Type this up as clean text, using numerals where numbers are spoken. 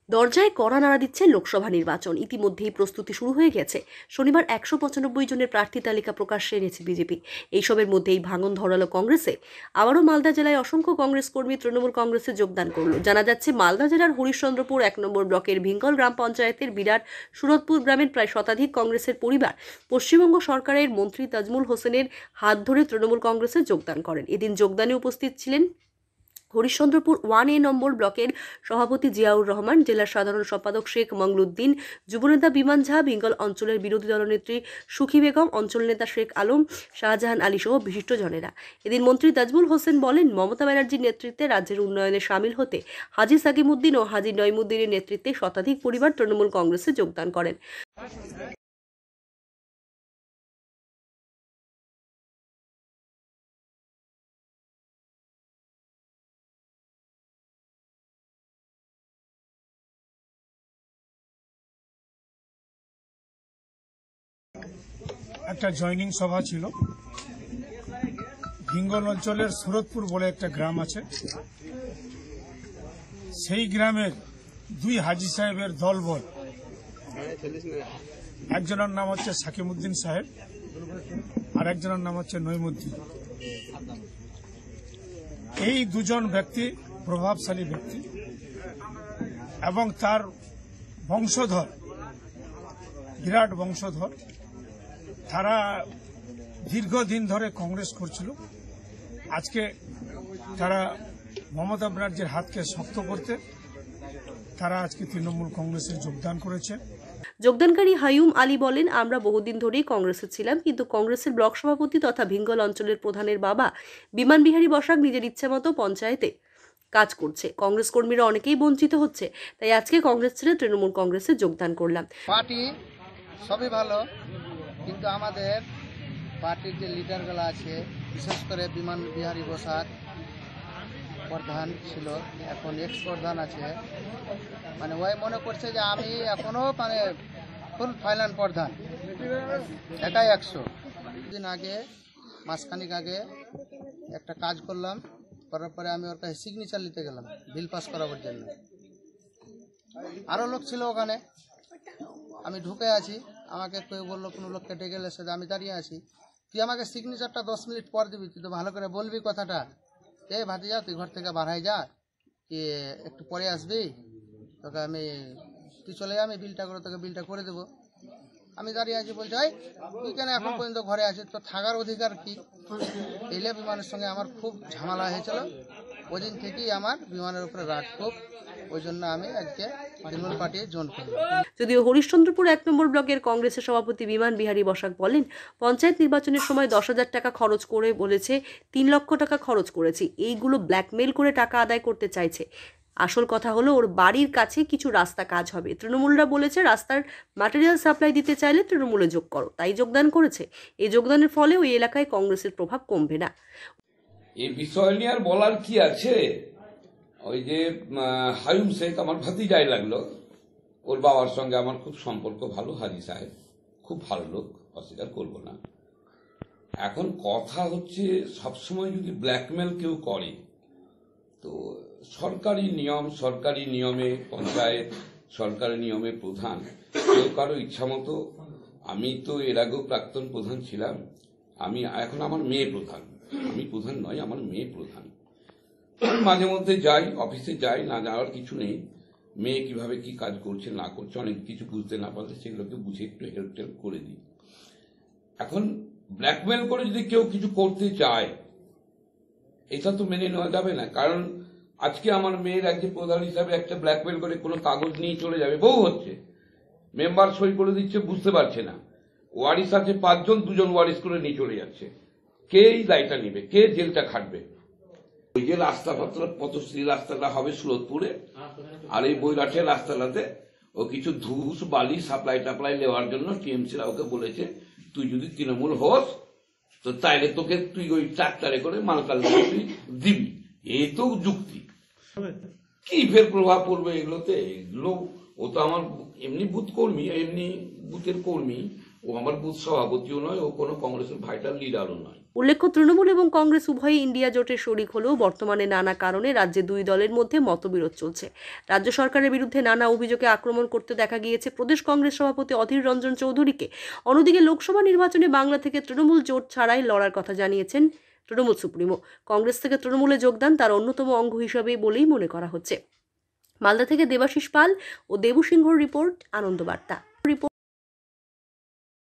দরজায় কড়া নাড়া দিচ্ছে লোকসভা নির্বাচন। ইতিমধ্যেই প্রস্তুতি শুরু হয়ে গেছে। শনিবার 195 জনের প্রার্থী তালিকা প্রকাশ্যে এনেছে বিজেপি। এইসবের মধ্যেই ভাঙন ধরালো কংগ্রেসে। আবারও মালদা জেলায় অসংখ্য কংগ্রেস কর্মী তৃণমূল কংগ্রেসে যোগদান করলো। জানা যাচ্ছে, মালদা জেলার হরিশ্চন্দ্রপুর 1 নম্বর ব্লকের ভিঙ্গল গ্রাম পঞ্চায়েতের বিরাট সুরতপুর গ্রামের প্রায় শতাধিক কংগ্রেসের পরিবার পশ্চিমবঙ্গ সরকারের মন্ত্রী তাজমুল হোসেনের হাত ধরে তৃণমূল কংগ্রেসে যোগদান করেন। এদিন যোগদানে উপস্থিত ছিলেন হরিশ্চন্দ্রপুর 1A নম্বর ব্লকের সভাপতি জিয়াউর রহমান, জেলার সাধারণ সম্পাদক শেখ মংলুদ্দিন, যুবনেতা বিমান ঝা, ভিঙ্গল অঞ্চলের বিরোধী দলনেত্রী সুখী বেগম, অঞ্চল নেতা শেখ আলম, শাহজাহান আলী সহ বিশিষ্টজনেরা। এদিন মন্ত্রী তাজমুল হোসেন বলেন, মমতা ব্যানার্জির নেতৃত্বে রাজ্যের উন্নয়নে সামিল হতে হাজী সাকিমউদ্দিন ও হাজী নঈমুদ্দিনের নেতৃত্বে শতাধিক পরিবার তৃণমূল কংগ্রেসে যোগদান করেন। একটা জয়নিং সভা ছিল। ভিঙ্গল অঞ্চলের সুরতপুর বলে একটা গ্রাম আছে, সেই গ্রামের দুই হাজী সাহেবের দলবল, একজনের নাম হচ্ছে সাকিমউদ্দিন সাহেব আর একজনের নাম হচ্ছে নঈমুদ্দিন। এই দুজন ব্যক্তি প্রভাবশালী ব্যক্তি এবং তার বংশধর, বিরাট বংশধর। তারা দীর্ঘদিন ধরে কংগ্রেস করছিল। আজকে তারা মমতা ব্যানার্জির হাতকে শক্ত করতে তারা আজকে তৃণমূল কংগ্রেসে যোগদান করেছে। যোগদানকারী হায়ুম আলী বলেন, আমরা বহুদিন ধরেই কংগ্রেসে ছিলাম, কিন্তু কংগ্রেসের ব্লক সভাপতি তথা ভিঙ্গল অঞ্চলের প্রধানের বাবা বিমান বিহারী বসাক নিজের ইচ্ছামতো পঞ্চায়েতে কাজ করছে। কংগ্রেস কর্মীরা অনেকেই বঞ্চিত হচ্ছে, তাই আজকে কংগ্রেস ছেড়ে তৃণমূল কংগ্রেসে যোগদান করলাম। পার্টি সবই ভালো, কিন্তু আমাদের পার্টির যে লিডারগুলো আছে, বিশেষ করে বিমান বিহারী বসাক প্রধান ছিল, এখন এক্স প্রধান আছে, মানে ওই মনে করছে যে আমি এখনো মানে ফুল ফাইনাল প্রধান, একাই 100। দিন আগে, মাসখানিক আগে একটা কাজ করলাম, করার পরে আমি ওর কাছে সিগনেচার নিতে গেলাম বিল পাস করাবার জন্য। আরও লোক ছিল ওখানে, আমি ঢুকে আছি, আমাকে কেউ বললো কোনো লোককে ডেকে এসে, আমি দাঁড়িয়ে আছি, তুই আমাকে সিগনেচারটা 10 মিনিট পর দিবি, তুই তো ভালো করে বলবি কথাটা, ভাতি যা, তুই ঘর থেকে বাড়াই যা, কি একটু পরে আসবি, তোকে আমি তুই চলে যা, আমি বিলটা করে তোকে বিলটা করে দেবো। আমি দাঁড়িয়ে আছি, বলছি ভাই তুই কেন এখন পর্যন্ত ঘরে আছিস, তো থাকার অধিকার কি? এলে বিমানের সঙ্গে আমার খুব ঝামেলা হয়েছিল, ওই দিন থেকেই আমার বিমানের উপরে রাগ খুব, ওই জন্য আমি আজকে তৃণমূল পার্টি জয়েন করলাম। যদিও হরিশ্চন্দ্রপুর 1 নম্বর ব্লকের কংগ্রেসের সভাপতি বিমান বিহারী বসাক বলেন, পঞ্চায়েত নির্বাচনের সময় 10,000 টাকা খরচ করে বলেছে 3 লক্ষ টাকা খরচ করেছি, এইগুলো ব্ল্যাকমেল করে টাকা আদায় করতে চাইছে। আসল কথা হলো ওর বাড়ির কাছে কিছু রাস্তা কাজ হবে। তৃণমূলরা বলেছে রাস্তার ম্যাটেরিয়াল সাপ্লাই দিতে চাইলে তৃণমূলে যোগ করো, তাই যোগদান করেছে। এই যোগদানের ফলে ওই এলাকায় কংগ্রেসের প্রভাব কমবে না। এই বিষয় নিয়ে আর বলার কি আছে? ওই যে হায়ুম শেখ আমার ভাতিজাই লাগলো, ওর বাবার সঙ্গে আমার খুব সম্পর্ক ভালো, হাজী সাহেব খুব ভালো লোক, অস্বীকার করবো না। এখন কথা হচ্ছে, সবসময় যদি ব্ল্যাকমেল কেউ করে, তো সরকারি নিয়ম, সরকারি নিয়মে পঞ্চায়েত, সরকারি নিয়মে প্রধান, কেউ কারো ইচ্ছা মতো। আমি তো এর আগেও প্রাক্তন প্রধান ছিলাম, আমি এখন আমার মেয়ে প্রধান, আমি প্রধান নয়, আমার মেয়ে প্রধান। মাঝে মধ্যে যাই, অফিসে যাই, না যাওয়ার কিছু নেই। মেয়ে কিভাবে কি কাজ করছে না করছে, অনেক কিছু বুঝতে না পারলে সেগুলোকে বুঝে একটু হেল্প টেল্প করে দিই। এখন ব্ল্যাকমেল করে যদি কেউ কিছু করতে চায়, এটা তো মেনে নেওয়া যাবে না। কারণ আজকে আমার মেয়ের একজন প্রধান হিসাবে একটা ব্ল্যাকমেল করে কোনো কাগজ নিয়ে চলে যাবে, বউ হচ্ছে, মেম্বার সই করে দিচ্ছে, বুঝতে পারছে না, ওয়ারিশ আছে 5 জন, 2 জন ওয়ারিশ করে নিয়ে চলে যাচ্ছে। কে এই দায়টা নিবে, কে জেলটা খাটবে? ওই যে রাস্তাপত্র পথশ্রী রাস্তাটা হবে সুরতপুরে, আর এই বৈরাটের রাস্তাটাতে ও কিছু ধূস বালি সাপ্লাই টাপ্লাই নেওয়ার জন্য টিএমসিরা ওকে বলেছে, তুই যদি তৃণমূল হোস তো তাইলে তোকে তুই ওই ট্রাক্টরে করে মালকাল তুই দিবি। এই তো যুক্তি। কি ফের প্রভাব পড়বে এগুলোতে? এগুলো ও তো আমার এমনি বুথ কর্মী, এমনি বুথের কর্মী, ও আমার বুথ সভাপতিও নয়, ও কোনো কংগ্রেসের ভাইটাল লিডারও নয়। উল্লেখ্য, তৃণমূল এবং কংগ্রেস উভয়ই ইন্ডিয়া জোটের শরিক হলেও বর্তমানে নানা কারণে রাজ্যে দুই দলের মধ্যে মতবিরোধ চলছে। রাজ্য সরকারের বিরুদ্ধে নানা অভিযোগে আক্রমণ করতে দেখা গিয়েছে প্রদেশ কংগ্রেস সভাপতি অধীর রঞ্জন চৌধুরীকে। অন্যদিকে লোকসভা নির্বাচনে বাংলা থেকে তৃণমূল জোট ছাড়াই লড়ার কথা জানিয়েছেন তৃণমূল সুপ্রিমো। কংগ্রেস থেকে তৃণমূলে যোগদান তার অন্যতম অঙ্গ হিসাবে বলেই মনে করা হচ্ছে। মালদা থেকে দেবাশিস পাল ও দেবু সিংহর রিপোর্ট, আনন্দবার্তা।